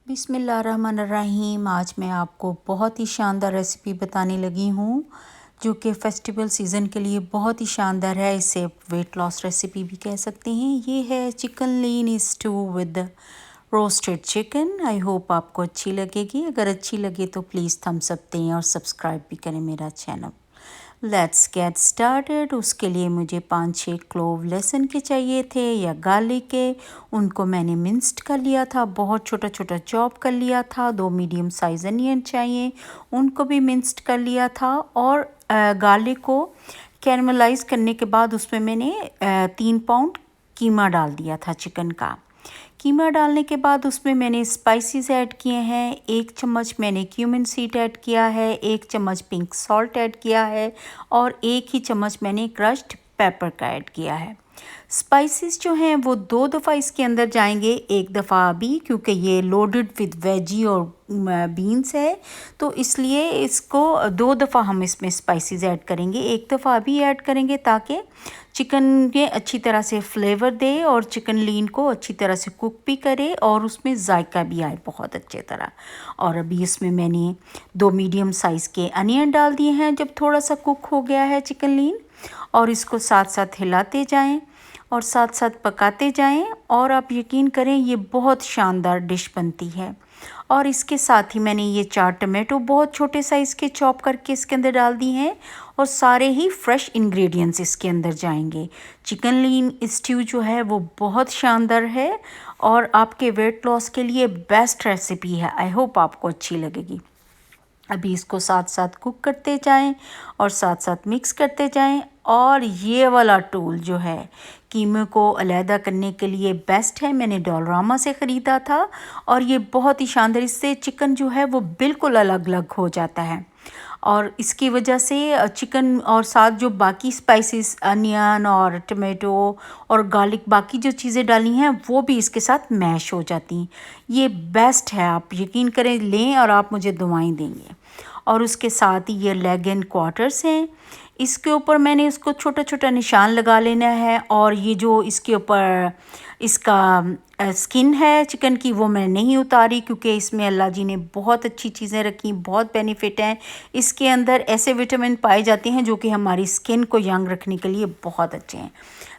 बिस्मिल्लाहिर्रहमानिर्रहीम। आज मैं आपको बहुत ही शानदार रेसिपी बताने लगी हूँ जो कि फेस्टिवल सीज़न के लिए बहुत ही शानदार है। इसे वेट लॉस रेसिपी भी कह सकते हैं। ये है chicken lean stew with roasted chicken. I hope आपको अच्छी लगेगी। अगर अच्छी लगे तो प्लीज़ थम्स अप दें और सब्सक्राइब भी करें मेरा चैनल। Let's get started. उसके लिए मुझे 5-6 क्लोव लहसुन के चाहिए थे या गार्लिक के। उनको मैंने मिंस्ड कर लिया था, बहुत छोटा छोटा चॉप कर लिया था। 2 मीडियम साइज़ अनियन चाहिए, उनको भी मिंस्ड कर लिया था। और गार्लिक को कैरमलाइज करने के बाद उसमें मैंने 3 पाउंड कीमा डाल दिया था चिकन का। कीमा डालने के बाद उसमें मैंने स्पाइसेस ऐड किए हैं। 1 चम्मच मैंने क्यूमिन सीड ऐड किया है, 1 चम्मच पिंक सॉल्ट ऐड किया है और 1 ही चम्मच मैंने क्रश्ड पेपर का ऐड किया है। स्पाइसेस जो हैं वो 2 दफ़ा इसके अंदर जाएंगे, 1 दफ़ा अभी, क्योंकि ये लोडेड विद वेजी और बीन्स है, तो इसलिए इसको 2 दफ़ा हम इसमें स्पाइसेस ऐड करेंगे। 1 दफ़ा अभी ऐड करेंगे ताकि चिकन में अच्छी तरह से फ्लेवर दे और चिकन लीन को अच्छी तरह से कुक भी करे और उसमें जायका भी आए बहुत अच्छे तरह। और अभी इसमें मैंने 2 मीडियम साइज़ के अनियन डाल दिए हैं जब थोड़ा सा कुक हो गया है चिकन लीन। और इसको साथ साथ हिलाते जाएं और साथ साथ पकाते जाएं और आप यकीन करें ये बहुत शानदार डिश बनती है। और इसके साथ ही मैंने ये 4 टमाटो बहुत छोटे साइज़ के चॉप करके इसके अंदर डाल दी हैं और सारे ही फ्रेश इंग्रेडिएंट्स इसके अंदर जाएंगे। चिकन लीन स्ट्यू जो है वो बहुत शानदार है और आपके वेट लॉस के लिए बेस्ट रेसिपी है। आई होप आपको अच्छी लगेगी। अभी इसको साथ साथ कुक करते जाएं और साथ साथ मिक्स करते जाएं। और ये वाला टूल जो है कीमे को अलहदा करने के लिए बेस्ट है, मैंने डॉलरामा से ख़रीदा था और ये बहुत ही शानदार, इससे चिकन जो है वो बिल्कुल अलग अलग हो जाता है। और इसकी वजह से चिकन और साथ जो बाकी स्पाइसेस अनियन और टमाटो और गार्लिक बाकी जो चीज़ें डाली हैं वो भी इसके साथ मैश हो जाती हैं। ये बेस्ट है, आप यकीन करें, लें और आप मुझे दुआएं देंगे। और उसके साथ ही ये लेग एंड क्वार्टर्स हैं, इसके ऊपर मैंने इसको छोटा छोटा निशान लगा लेना है। और ये जो इसके ऊपर इसका स्किन है चिकन की वो मैं नहीं उतारी, क्योंकि इसमें अल्लाह जी ने बहुत अच्छी चीज़ें रखी, बहुत बेनिफिट हैं इसके अंदर। ऐसे विटामिन पाए जाते हैं जो कि हमारी स्किन को यंग रखने के लिए बहुत अच्छे हैं।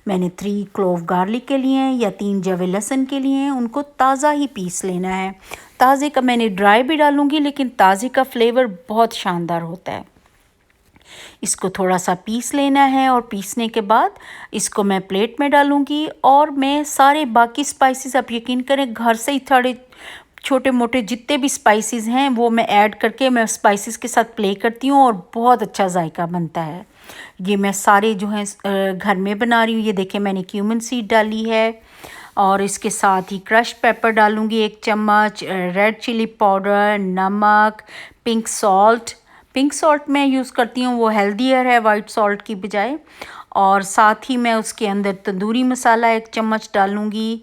मैंने 3 क्लोव गार्लिक के लिए हैं या 3 जवे लहसुन के लिए हैं, उनको ताज़ा ही पीस लेना है। ताज़े का मैंने ड्राई भी डालूँगी, लेकिन ताज़े का फ्लेवर बहुत शानदार होता है। इसको थोड़ा सा पीस लेना है और पीसने के बाद इसको मैं प्लेट में डालूँगी। और मैं सारे बाकी स्पाइसेस, आप यकीन करें, घर से ही थोड़े छोटे मोटे जितने भी स्पाइसेस हैं वो मैं ऐड करके मैं स्पाइसेस के साथ प्ले करती हूँ और बहुत अच्छा जायका बनता है। ये मैं सारे जो हैं घर में बना रही हूँ। ये देखें, मैंने क्यूमिन सीड डाली है और इसके साथ ही क्रश पेपर डालूँगी 1 चम्मच, रेड चिली पाउडर, नमक, पिंक सॉल्ट मैं यूज़ करती हूँ, वो हेल्दियर है वाइट सॉल्ट की बजाय। और साथ ही मैं उसके अंदर तंदूरी मसाला 1 चम्मच डालूँगी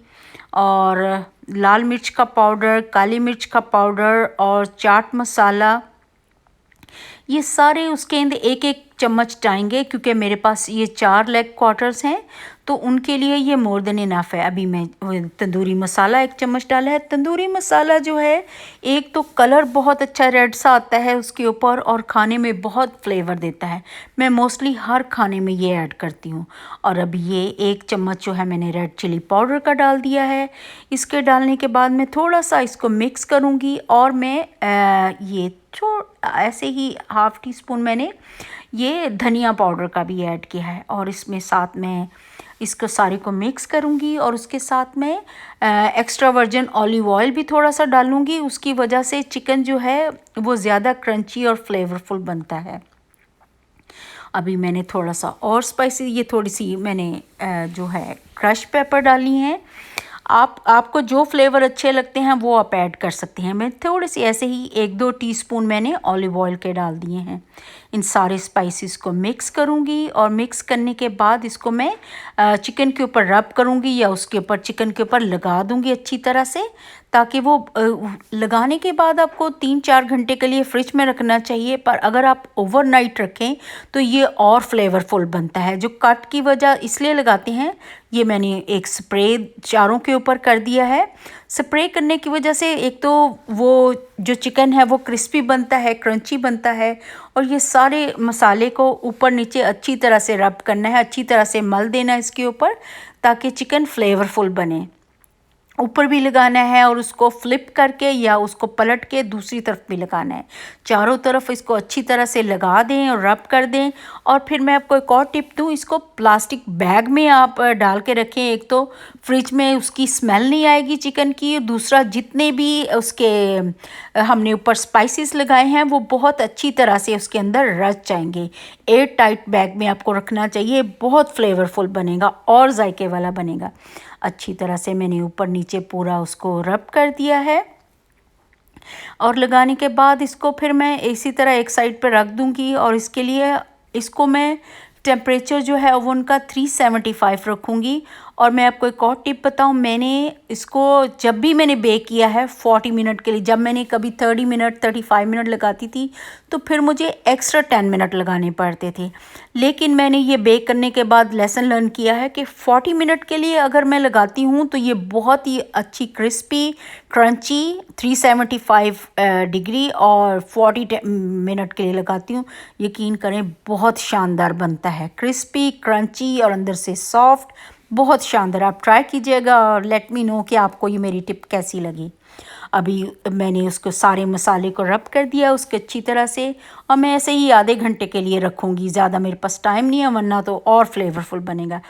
और लाल मिर्च का पाउडर, काली मिर्च का पाउडर और चाट मसाला, ये सारे उसके अंदर 1-1 चम्मच डालेंगे, क्योंकि मेरे पास ये 4 लेग क्वार्टर्स हैं तो उनके लिए ये मोर देन इनफ है। अभी मैं तंदूरी मसाला 1 चम्मच डाला है। तंदूरी मसाला जो है, एक तो कलर बहुत अच्छा रेड सा आता है उसके ऊपर और खाने में बहुत फ्लेवर देता है। मैं मोस्टली हर खाने में ये ऐड करती हूँ। और अब ये 1 चम्मच जो है मैंने रेड चिली पाउडर का डाल दिया है। इसके डालने के बाद मैं थोड़ा सा इसको मिक्स करूँगी और मैं ये ऐसे ही हाफ़ टी स्पून मैंने ये धनिया पाउडर का भी ऐड किया है। और इसमें साथ में इसको सारे को मिक्स करूँगी और उसके साथ में एक्स्ट्रा वर्जिन ऑलिव ऑयल भी थोड़ा सा डालूँगी। उसकी वजह से चिकन जो है वो ज़्यादा क्रंची और फ्लेवरफुल बनता है। अभी मैंने थोड़ा सा और स्पाइसी, ये थोड़ी सी मैंने जो है क्रश पेपर डाली हैं। आपको जो फ्लेवर अच्छे लगते हैं वो आप ऐड कर सकते हैं। मैं थोड़ी सी ऐसे ही 1-2 टीस्पून मैंने ऑलिव ऑयल के डाल दिए हैं। इन सारे स्पाइसेस को मिक्स करूँगी और मिक्स करने के बाद इसको मैं चिकन के ऊपर रब करूँगी या उसके ऊपर चिकन के ऊपर लगा दूँगी अच्छी तरह से, ताकि वो लगाने के बाद आपको 3-4 घंटे के लिए फ्रिज में रखना चाहिए। पर अगर आप ओवरनाइट रखें तो ये और फ्लेवरफुल बनता है। जो कट की वजह इसलिए लगाते हैं, ये मैंने एक स्प्रे चारों के ऊपर कर दिया है। स्प्रे करने की वजह से एक तो वो जो चिकन है वो क्रिस्पी बनता है, क्रंची बनता है, और ये सारे मसाले को ऊपर नीचे अच्छी तरह से रब करना है, अच्छी तरह से मल देना है इसके ऊपर, ताकि चिकन फ्लेवरफुल बने। ऊपर भी लगाना है और उसको फ्लिप करके या उसको पलट के दूसरी तरफ भी लगाना है। चारों तरफ इसको अच्छी तरह से लगा दें और रब कर दें। और फिर मैं आपको एक और टिप दूं, इसको प्लास्टिक बैग में आप डाल के रखें। एक तो फ्रिज में उसकी स्मेल नहीं आएगी चिकन की, दूसरा जितने भी उसके हमने ऊपर स्पाइसेस लगाए हैं वो बहुत अच्छी तरह से उसके अंदर रच जाएंगे। एयर टाइट बैग में आपको रखना चाहिए, बहुत फ्लेवरफुल बनेगा और जायके वाला बनेगा। अच्छी तरह से मैंने ऊपर नीचे पूरा उसको रब कर दिया है और लगाने के बाद इसको फिर मैं इसी तरह एक साइड पर रख दूंगी। और इसके लिए इसको मैं टेम्परेचर जो है ओवन का 375 रखूँगी। और मैं आपको एक और टिप बताऊँ, मैंने इसको जब भी मैंने बेक किया है 40 मिनट के लिए, जब मैंने कभी 30 मिनट 35 मिनट लगाती थी तो फिर मुझे एक्स्ट्रा 10 मिनट लगाने पड़ते थे। लेकिन मैंने ये बेक करने के बाद लेसन लर्न किया है कि 40 मिनट के लिए अगर मैं लगाती हूँ तो ये बहुत ही अच्छी क्रिस्पी क्रंची 375 डिग्री और 40 मिनट के लिए लगाती हूँ, यकीन करें बहुत शानदार बनता है, क्रिस्पी क्रंची और अंदर से सॉफ्ट, बहुत शानदार। आप ट्राई कीजिएगा और लेट मी नो कि आपको ये मेरी टिप कैसी लगी। अभी मैंने उसको सारे मसाले को रब कर दिया उसके अच्छी तरह से, और मैं ऐसे ही आधे घंटे के लिए रखूँगी, ज़्यादा मेरे पास टाइम नहीं है वरना तो और फ्लेवरफुल बनेगा।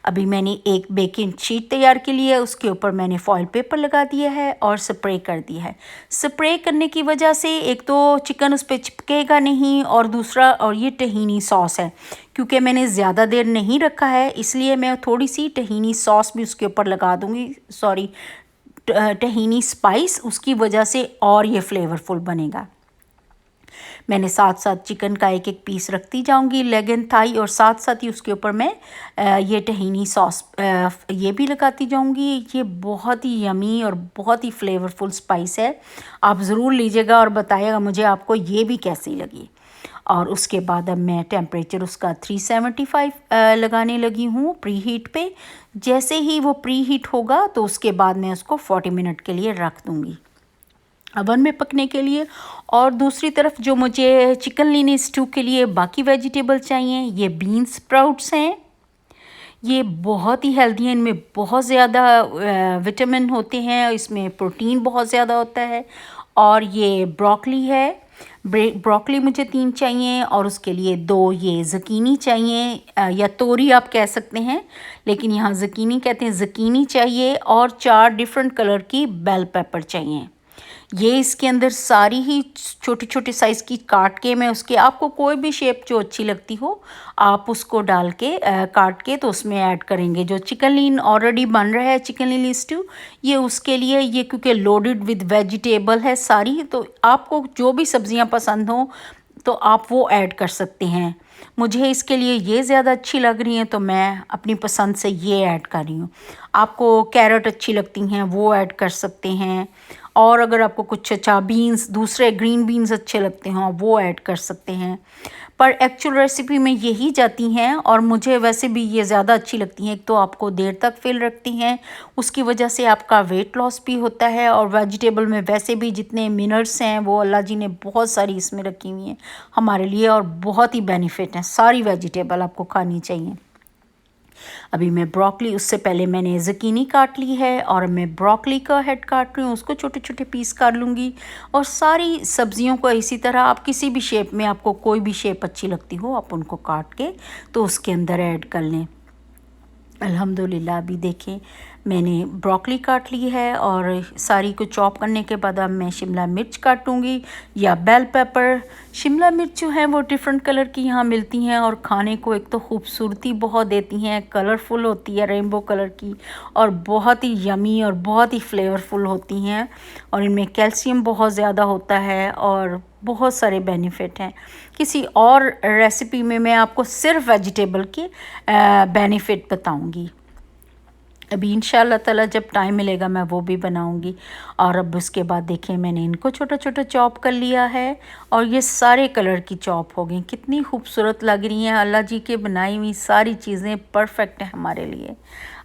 अभी मैंने एक बेकिंग शीट तैयार की ली है, उसके ऊपर मैंने फॉइल पेपर लगा दिया है और स्प्रे कर दिया है। स्प्रे करने की वजह से एक तो चिकन उस पर चिपकेगा नहीं, और दूसरा और ये टहीनी सॉस है, क्योंकि मैंने ज़्यादा देर नहीं रखा है इसलिए मैं थोड़ी सी टहीनी सॉस भी उसके ऊपर लगा दूँगी, सॉरी टहीनी स्पाइस, उसकी वजह से और ये फ्लेवरफुल बनेगा। मैंने साथ साथ चिकन का एक एक पीस रखती जाऊंगी, लेग एंड थाई, और साथ साथ ही उसके ऊपर मैं ये टहीनी सॉस ये भी लगाती जाऊंगी। ये बहुत ही यमी और बहुत ही फ्लेवरफुल स्पाइस है, आप ज़रूर लीजिएगा और बताइएगा मुझे आपको ये भी कैसी लगी। और उसके बाद अब मैं टेम्परेचर उसका 375 लगाने लगी हूँ प्री हीट पे। जैसे ही वो प्री हीट होगा तो उसके बाद मैं उसको 40 मिनट के लिए रख दूँगी अवन में पकने के लिए। और दूसरी तरफ जो मुझे चिकन लीनी स्टू के लिए बाकी वेजिटेबल चाहिए, ये बीन्स स्प्राउट्स हैं, ये बहुत ही हेल्दी हैं, इनमें बहुत ज़्यादा विटामिन होते हैं, इसमें प्रोटीन बहुत ज़्यादा होता है। और ये ब्रोकली है, ब्रोकली मुझे 3 चाहिए, और उसके लिए 2 ये ज़कीनी चाहिए, या तोरी आप कह सकते हैं, लेकिन यहाँ ज़कीनी कहते हैं, ज़कीनी चाहिए, और 4 डिफरेंट कलर की बेल पेपर चाहिए। ये इसके अंदर सारी ही छोटे छोटे साइज़ की काट के मैं उसके, आपको कोई भी शेप जो अच्छी लगती हो आप उसको डाल के काट के तो उसमें ऐड करेंगे। जो चिकन लीन ऑलरेडी बन रहा है, चिकन लीन स्टू, ये उसके लिए, ये क्योंकि लोडेड विद वेजिटेबल है सारी, तो आपको जो भी सब्ज़ियां पसंद हो तो आप वो ऐड कर सकते हैं। मुझे इसके लिए ये ज़्यादा अच्छी लग रही हैं तो मैं अपनी पसंद से ये ऐड कर रही हूँ। आपको कैरेट अच्छी लगती हैं वो ऐड कर सकते हैं, और अगर आपको कुछ अच्छा बीन्स, दूसरे ग्रीन बीन्स अच्छे लगते हों वो ऐड कर सकते हैं। पर एक्चुअल रेसिपी में यही जाती हैं, और मुझे वैसे भी ये ज़्यादा अच्छी लगती हैं। एक तो आपको देर तक फिल रखती हैं, उसकी वजह से आपका वेट लॉस भी होता है, और वेजिटेबल में वैसे भी जितने मिनरल्स हैं वो अल्लाह जी ने बहुत सारी इसमें रखी हुई हैं हमारे लिए, और बहुत ही बेनिफिट हैं। सारी वेजिटेबल आपको खानी चाहिए। अभी मैं ब्रोकली, उससे पहले मैंने ज़कीनी काट ली है और मैं ब्रोकली का हेड काट रही हूँ, उसको छोटे छोटे पीस काट लूँगी। और सारी सब्जियों को इसी तरह आप किसी भी शेप में, आपको कोई भी शेप अच्छी लगती हो आप उनको काट के तो उसके अंदर ऐड कर लें। अल्हम्दुलिल्लाह अभी देखें मैंने ब्रोकली काट ली है, और सारी को चॉप करने के बाद अब मैं शिमला मिर्च काटूंगी या बेल पेपर। शिमला मिर्च जो है वो डिफरेंट कलर की यहाँ मिलती हैं, और खाने को एक तो खूबसूरती बहुत देती हैं, कलरफुल होती है रेनबो कलर की, और बहुत ही यमी और बहुत ही फ्लेवरफुल होती हैं, और इनमें कैल्शियम बहुत ज़्यादा होता है, और बहुत सारे बेनिफिट हैं। किसी और रेसिपी में मैं आपको सिर्फ वेजिटेबल के बेनिफिट बताऊंगी। अभी इंशाल्लाह ताला जब टाइम मिलेगा मैं वो भी बनाऊंगी। और अब उसके बाद देखें मैंने इनको छोटा छोटा चॉप कर लिया है और ये सारे कलर की चॉप हो गई। कितनी खूबसूरत लग रही हैं। अल्लाह जी के बनाई हुई सारी चीज़ें परफेक्ट हैं हमारे लिए।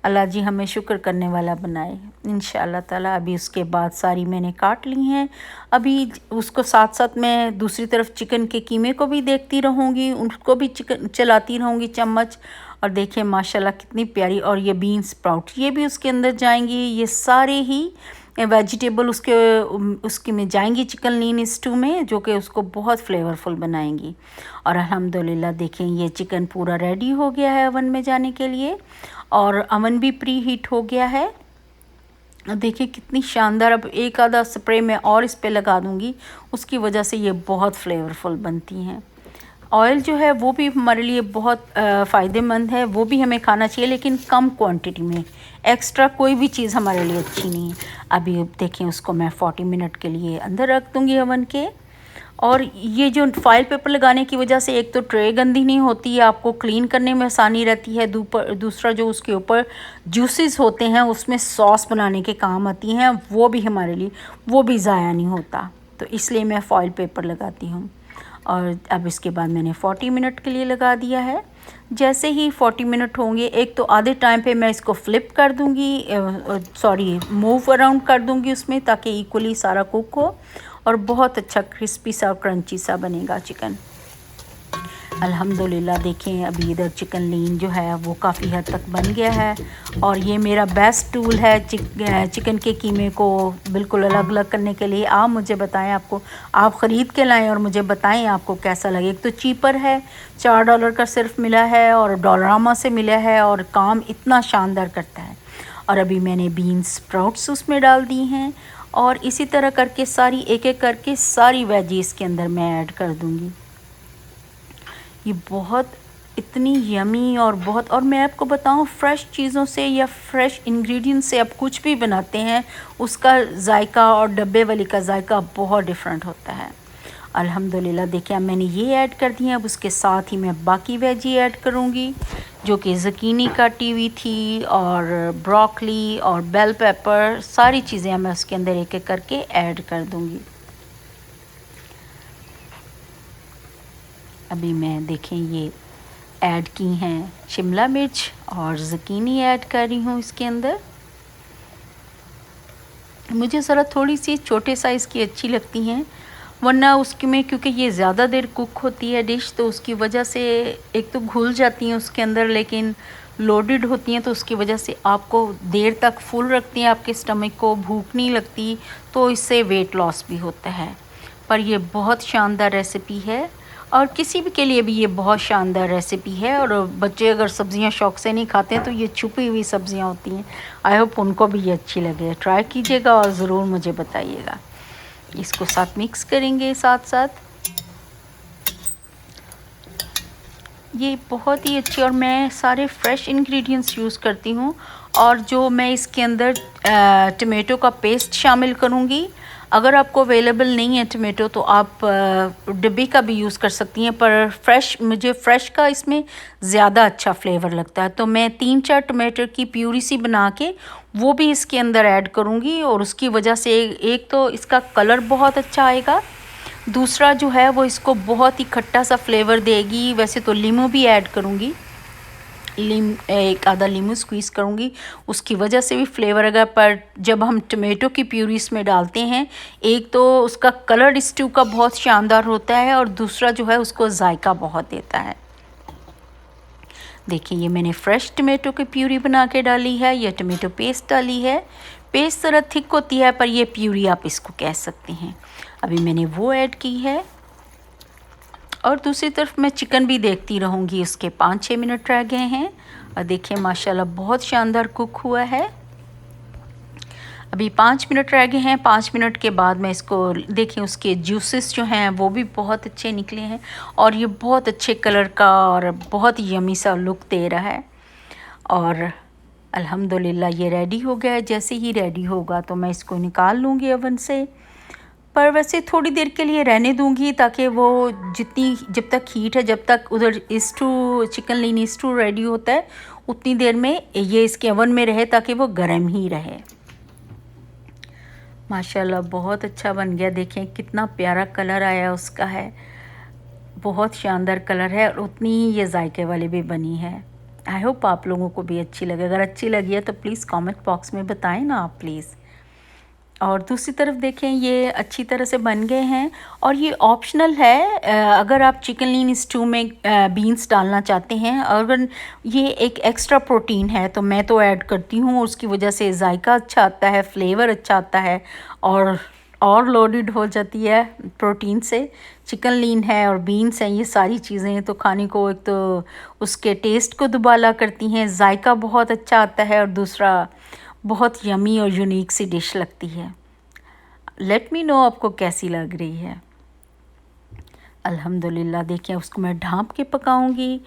अल्लाह जी हमें शुक्र करने वाला बनाए इंशाल्लाह ताला। अभी उसके बाद सारी मैंने काट ली हैं। अभी उसको साथ साथ मैं दूसरी तरफ चिकन के कीमे को भी देखती रहूँगी, उसको भी चिकन चलाती रहूँगी चम्मच। और देखिए माशाल्लाह कितनी प्यारी। और ये बीन स्प्राउट ये भी उसके अंदर जाएंगी। ये सारे ही वेजिटेबल उसके में जाएंगी चिकन लीन स्टू में, जो कि उसको बहुत फ्लेवरफुल बनाएंगी। और अल्हम्दुलिल्लाह देखें ये चिकन पूरा रेडी हो गया है अवन में जाने के लिए और अवन भी प्री हीट हो गया है। देखिए कितनी शानदार। अब एक आधा स्प्रे मैं और इस पे लगा दूंगी, उसकी वजह से ये बहुत फ्लेवरफुल बनती हैं। ऑयल जो है वो भी हमारे लिए बहुत फ़ायदेमंद है, वो भी हमें खाना चाहिए लेकिन कम क्वांटिटी में। एक्स्ट्रा कोई भी चीज़ हमारे लिए अच्छी नहीं है। अभी देखें उसको मैं 40 मिनट के लिए अंदर रख दूँगी ओवन के। और ये जो फॉइल पेपर लगाने की वजह से एक तो ट्रे गंदी नहीं होती है, आपको क्लीन करने में आसानी रहती है। दूसरा जो उसके ऊपर जूसेस होते हैं उसमें सॉस बनाने के काम आती हैं, वो भी हमारे लिए वो भी ज़ाया नहीं होता, तो इसलिए मैं फॉइल पेपर लगाती हूँ। और अब इसके बाद मैंने 40 मिनट के लिए लगा दिया है। जैसे ही 40 मिनट होंगे, एक तो आधे टाइम पे मैं इसको फ्लिप कर दूँगी, मूव अराउंड कर दूँगी उसमें, ताकि इक्वली सारा कुक हो और बहुत अच्छा क्रिस्पी सा क्रंची सा बनेगा चिकन। अल्हम्दुलिल्लाह देखें अभी इधर चिकन लीन जो है वो काफ़ी हद तक बन गया है। और ये मेरा बेस्ट टूल है चिकन के कीमे को बिल्कुल अलग अलग करने के लिए। आप मुझे बताएं, आपको आप ख़रीद के लाएं और मुझे बताएं आपको कैसा लगे। एक तो चीपर है, $4 का सिर्फ मिला है और डॉलरामा से मिला है और काम इतना शानदार करता है। और अभी मैंने बीन्स स्प्राउट्स उसमें डाल दी हैं और इसी तरह करके सारी एक एक करके सारी वेजीज के अंदर मैं ऐड कर दूँगी। ये बहुत इतनी यमी और बहुत, और मैं आपको बताऊं फ़्रेश चीज़ों से या फ़्रेश इंग्रेडिएंट से आप कुछ भी बनाते हैं उसका जायका और डब्बे वाली का जायका बहुत डिफरेंट होता है। अल्हम्दुलिल्लाह देखिए अब मैंने ये ऐड कर दिया। अब उसके साथ ही मैं बाकी वेजी ऐड करूँगी, जो कि ज़कीनी काटी हुई थी और ब्रोकली और बेल पेपर, सारी चीज़ें मैं उसके अंदर एक एक करके ऐड कर दूँगी। अभी मैं देखें ये ऐड की हैं शिमला मिर्च और ज़कीनी ऐड कर रही हूँ इसके अंदर। मुझे ज़रा थोड़ी सी छोटे साइज़ की अच्छी लगती हैं, वरना उसके में क्योंकि ये ज़्यादा देर कुक होती है डिश, तो उसकी वजह से एक तो घुल जाती हैं उसके अंदर, लेकिन लोडेड होती हैं तो उसकी वजह से आपको देर तक फुल रखती हैं, आपके स्टमक को भूख नहीं लगती, तो इससे वेट लॉस भी होता है। पर ये बहुत शानदार रेसिपी है और किसी भी के लिए भी ये बहुत शानदार रेसिपी है। और बच्चे अगर सब्ज़ियां शौक़ से नहीं खाते हैं तो ये छुपी हुई सब्ज़ियां होती हैं, आई होप उनको भी ये अच्छी लगे। ट्राई कीजिएगा और ज़रूर मुझे बताइएगा। इसको साथ मिक्स करेंगे साथ साथ। ये बहुत ही अच्छी, और मैं सारे फ्रेश इंग्रेडिएंट्स यूज़ करती हूँ। और जो मैं इसके अंदर टमेटो का पेस्ट शामिल करूँगी, अगर आपको अवेलेबल नहीं है टमेटो तो आप डिब्बी का भी यूज़ कर सकती हैं, पर मुझे फ़्रेश का इसमें ज़्यादा अच्छा फ्लेवर लगता है। तो मैं 3-4 टमाटर की प्यूरी सी बना के वो भी इसके अंदर ऐड करूँगी, और उसकी वजह से एक तो इसका कलर बहुत अच्छा आएगा, दूसरा जो है वो इसको बहुत ही खट्टा सा फ्लेवर देगी। वैसे तो लीमू भी ऐड करूँगी, एक आधा लीमू स्क्वीज़ करूँगी, उसकी वजह से भी फ्लेवर आएगा। पर जब हम टमेटो की प्यूरी इसमें डालते हैं, एक तो उसका कलर स्टू का बहुत शानदार होता है और दूसरा जो है उसको जायका बहुत देता है। देखिए ये मैंने फ्रेश टमेटो की प्यूरी बना के डाली है, या टमेटो पेस्ट डाली है। पेस्ट ज़रा थिक होती है पर ये प्यूरी आप इसको कह सकते हैं। अभी मैंने वो ऐड की है और दूसरी तरफ मैं चिकन भी देखती रहूँगी। उसके 5-6 मिनट रह गए हैं और देखिए माशाल्लाह बहुत शानदार कुक हुआ है। अभी 5 मिनट रह गए हैं। 5 मिनट के बाद मैं इसको देखें, उसके जूसेस जो हैं वो भी बहुत अच्छे निकले हैं और ये बहुत अच्छे कलर का और बहुत यमी सा लुक दे रहा है। और अल्हम्दुलिल्लाह ये रेडी हो गया है। जैसे ही रेडी होगा तो मैं इसको निकाल लूँगी ओवन से। पर वैसे थोड़ी देर के लिए रहने दूंगी ताकि वो जब तक हीट है, जब तक उधर stew chicken lean stew ready होता है उतनी देर में ये इसके ओवन में रहे ताकि वो गर्म ही रहे। माशाल्लाह बहुत अच्छा बन गया। देखें कितना प्यारा कलर आया उसका है, बहुत शानदार कलर है और उतनी ही ये जायके वाली भी बनी है। आई होप आप लोगों को भी अच्छी लगे। अगर अच्छी लगी है तो प्लीज़ कमेंट बॉक्स में बताएं ना आप प्लीज़। और दूसरी तरफ देखें ये अच्छी तरह से बन गए हैं और ये ऑप्शनल है। अगर आप चिकन लीन स्टू में बीन्स डालना चाहते हैं, अगर ये एक एक्स्ट्रा प्रोटीन है तो मैं तो ऐड करती हूँ, उसकी वजह से जायका अच्छा आता है, फ्लेवर अच्छा आता है और लोडेड हो जाती है प्रोटीन से। चिकन लीन है और बीन्स हैं, ये सारी चीज़ें तो खाने को एक तो उसके टेस्ट को दुबाला करती हैं, जायका बहुत अच्छा आता है और दूसरा बहुत यमी और यूनिक सी डिश लगती है। लेट मी नो आपको कैसी लग रही है। अल्हम्दुलिल्लाह देखिए उसको मैं ढाँप के पकाऊंगी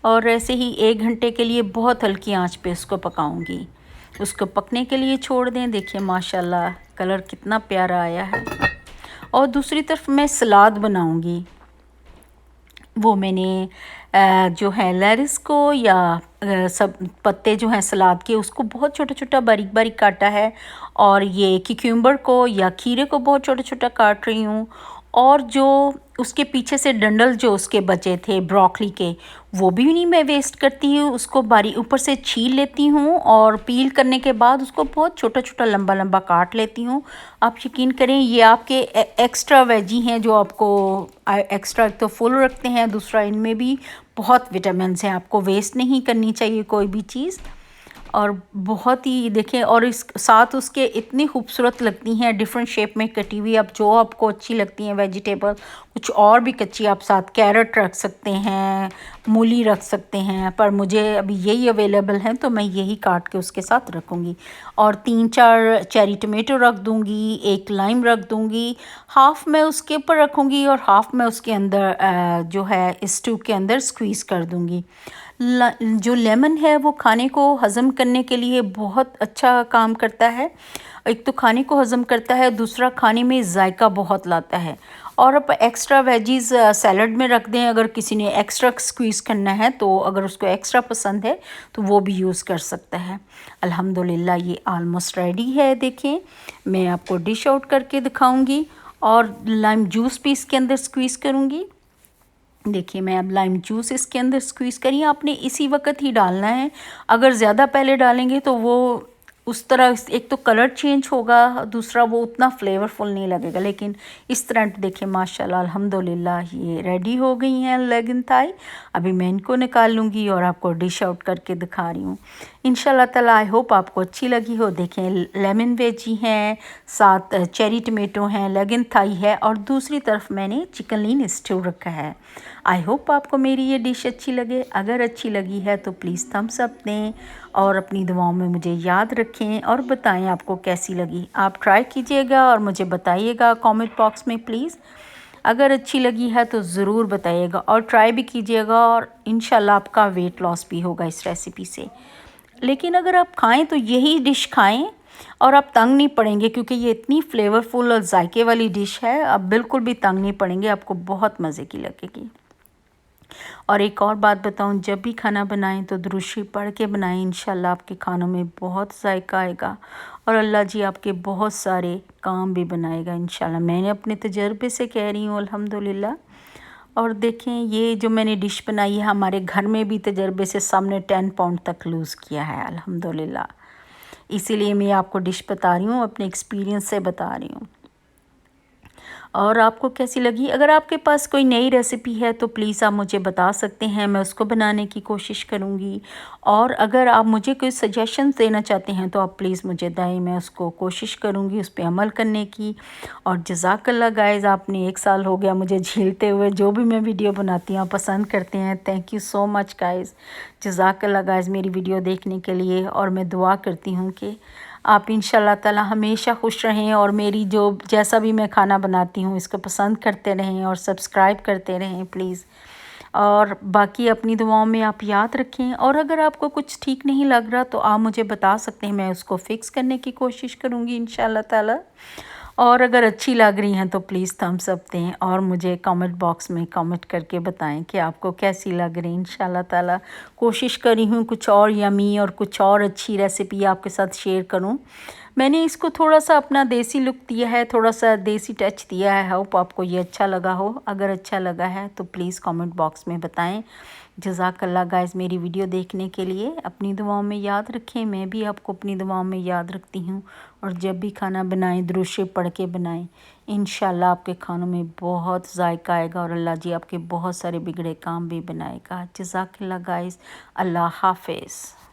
और ऐसे ही 1 घंटे के लिए बहुत हल्की आंच पे उसको पकाऊंगी। उसको पकने के लिए छोड़ दें। देखिए माशाल्लाह कलर कितना प्यारा आया है। और दूसरी तरफ मैं सलाद बनाऊंगी। वो मैंने जो है लेरिस को या सब पत्ते जो हैं सलाद के उसको बहुत छोटा छोटा बारीक बारीक काटा है और ये क्यूकम्बर को या खीरे को बहुत छोटा छोटा काट रही हूँ। और जो उसके पीछे से डंडल जो उसके बचे थे ब्रोकली के, वो भी नहीं मैं वेस्ट करती हूँ, उसको बारीक ऊपर से छील लेती हूँ और पील करने के बाद उसको बहुत छोटा छोटा लंबा लंबा काट लेती हूँ। आप यकीन करें ये आपके एक्स्ट्रा वेजी हैं जो आपको एक्स्ट्रा एक तो फुल रखते हैं, दूसरा इनमें भी बहुत विटामिन हैं, आपको वेस्ट नहीं करनी चाहिए कोई भी चीज़। और बहुत ही देखें और इस साथ उसके इतनी खूबसूरत लगती हैं डिफरेंट शेप में कटी हुई। अब जो आपको अच्छी लगती हैं वेजिटेबल, कुछ और भी कच्ची आप साथ कैरेट रख सकते हैं, मूली रख सकते हैं, पर मुझे अभी यही अवेलेबल हैं तो मैं यही काट के उसके साथ रखूँगी। और 3-4 चेरी टमेटो रख दूँगी, 1 लाइम रख दूँगी, हाफ़ मैं उसके ऊपर रखूँगी और हाफ़ मैं उसके अंदर जो है स्टू के अंदर स्क्वीज़ कर दूँगी। जो लेमन है वो खाने को हज़म करने के लिए बहुत अच्छा काम करता है। एक तो खाने को हज़म करता है, दूसरा खाने में जायका बहुत लाता है। और आप एक्स्ट्रा वेजीज़ सैलड में रख दें, अगर किसी ने एक्स्ट्रा स्क्वीज़ करना है तो अगर उसको एक्स्ट्रा पसंद है तो वो भी यूज़ कर सकता है। अल्हम्दुलिल्लाह ये आलमोस्ट रेडी है। देखें मैं आपको डिश आउट करके दिखाऊंगी और लाइम जूस भी इसके अंदर स्क्वीज़ करूँगी। देखिए मैं अब लाइम जूस इसके अंदर स्क्वीज़ करिए, आपने इसी वक्त ही डालना है। अगर ज़्यादा पहले डालेंगे तो वो उस तरह एक तो कलर चेंज होगा, दूसरा वो उतना फ्लेवरफुल नहीं लगेगा। लेकिन इस तरह देखिए माशाल्लाह अल्हम्दुलिल्लाह ये रेडी हो गई हैं लेगिन थाई। अभी मैं इनको निकाल लूँगी और आपको डिश आउट करके दिखा रही हूँ इंशाल्लाह ताला। आई होप आपको अच्छी लगी हो। देखें लेमन वेजी हैं, साथ चेरी टमेटो हैं, लेगिन थाई है और दूसरी तरफ मैंने चिकन लीन स्टू रखा है। आई होप आपको मेरी ये डिश अच्छी लगे। अगर अच्छी लगी है तो प्लीज़ थम्स अप दें और अपनी दुआओं में मुझे याद रखें और बताएं आपको कैसी लगी। आप ट्राई कीजिएगा और मुझे बताइएगा कमेंट बॉक्स में प्लीज़। अगर अच्छी लगी है तो ज़रूर बताइएगा और ट्राई भी कीजिएगा और इंशाल्लाह आपका वेट लॉस भी होगा इस रेसिपी से। लेकिन अगर आप खाएं तो यही डिश खाएं और आप तंग नहीं पड़ेंगे, क्योंकि ये इतनी फ्लेवरफुल और जायके वाली डिश है, आप बिल्कुल भी तंग नहीं पड़ेंगे, आपको बहुत मज़े की लगेगी। और एक और बात बताऊं, जब भी खाना बनाएं तो दुरूद शरीफ पढ़ के बनाएं। इंशाल्लाह आपके खानों में बहुत जायका आएगा और अल्लाह जी आपके बहुत सारे काम भी बनाएगा इंशाल्लाह। मैंने अपने तजर्बे से कह रही हूँ अल्हम्दुलिल्लाह। और देखें ये जो मैंने डिश बनाई है हमारे घर में भी तजर्बे से सामने 10 पाउंड तक लूज़ किया है अल्हम्दुलिल्लाह। इसीलिए मैं आपको डिश बता रही हूँ, अपने एक्सपीरियंस से बता रही हूँ। और आपको कैसी लगी? अगर आपके पास कोई नई रेसिपी है तो प्लीज़ आप मुझे बता सकते हैं, मैं उसको बनाने की कोशिश करूँगी। और अगर आप मुझे कोई सजेशन देना चाहते हैं तो आप प्लीज़ मुझे दें, मैं उसको कोशिश करूँगी उस पे अमल करने की। और जज़ाकल्लाह गाइज़, आपने 1 साल हो गया मुझे झेलते हुए, जो भी मैं वीडियो बनाती हूँ आप पसंद करते हैं। Thank you so much guys, जज़ाकल्लाह गाइज़ मेरी वीडियो देखने के लिए। और मैं दुआ करती हूँ कि आप इंशाल्लाह ताला हमेशा खुश रहें और मेरी जो जैसा भी मैं खाना बनाती हूँ इसको पसंद करते रहें और सब्सक्राइब करते रहें प्लीज़। और बाकी अपनी दुआओं में आप याद रखें। और अगर आपको कुछ ठीक नहीं लग रहा तो आप मुझे बता सकते हैं, मैं उसको फ़िक्स करने की कोशिश करूँगी इंशाल्लाह ताला। और अगर अच्छी लग रही हैं तो प्लीज़ थम्स अप दें और मुझे कमेंट बॉक्स में कमेंट करके बताएं कि आपको कैसी लग रही। इंशाल्लाह ताला कोशिश करी हूँ कुछ और यमी और कुछ और अच्छी रेसिपी आपके साथ शेयर करूँ। मैंने इसको थोड़ा सा अपना देसी लुक दिया है, थोड़ा सा देसी टच दिया है। होप आपको ये अच्छा लगा हो। अगर अच्छा लगा है तो प्लीज़ कमेंट बॉक्स में बताएं। जज़ाकल्लाह गाइस मेरी वीडियो देखने के लिए। अपनी दुआओं में याद रखें, मैं भी आपको अपनी दुआओं में याद रखती हूँ। और जब भी खाना बनाएं दुरूद शरीफ पढ़ के बनाएं। इंशाल्लाह आपके खानों में बहुत जायका आएगा और अल्लाह जी आपके बहुत सारे बिगड़े काम भी बनाएगा। जज़ाकल्लाह गाइस, अल्लाह हाफिज़।